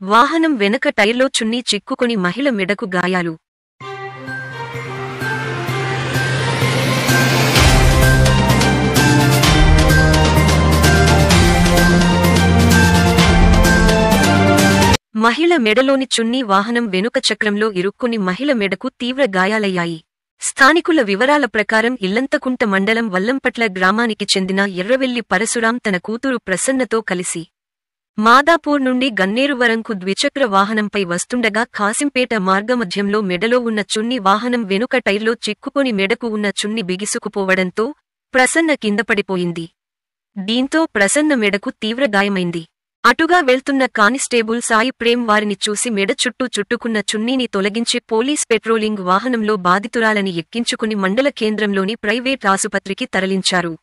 వాహనం వెనక టైర్లో చున్నీ చిక్కుకొని మహిళ మెడకు గాయాలు. మహిళ మెడలోని చున్నీ వాహనం వెనుక చక్రంలో ఇరుక్కుని మహిళ మెడకు తీవ్ర గాయాలయ్యాయి. స్థానికుల వివరాల ప్రకారం ఇల్లంతకుంట మండలం వల్లంపట్ల గ్రామానికి చెందిన ఎర్రవెల్లి పరశురాం తన కూతురు ప్రసన్నతో కలిసి మాదాపూర్ నుండి గన్నేరువరంకు ద్విచక్ర వాహనంపై వస్తుండగా ఖాసింపేట మార్గమధ్యంలో మెడలో ఉన్న చున్ని వాహనం వెనుక టైర్లో చిక్కుకొని మెడకు ఉన్న చున్ని బిగిసుకుపోవడంతో ప్రసన్న కిందపడిపోయింది. దీంతో ప్రసన్న మెడకు తీవ్ర గాయమైంది. అటుగా వెళ్తున్న కానిస్టేబుల్ సాయి ప్రేమ్ వారిని చూసి మెడ చుట్టూ చుట్టుకున్న చున్నీని తొలగించి పోలీస్ పెట్రోలింగ్ వాహనంలో బాధితురాలని ఎక్కించుకుని మండల కేంద్రంలోని ప్రైవేట్ ఆసుపత్రికి తరలించారు.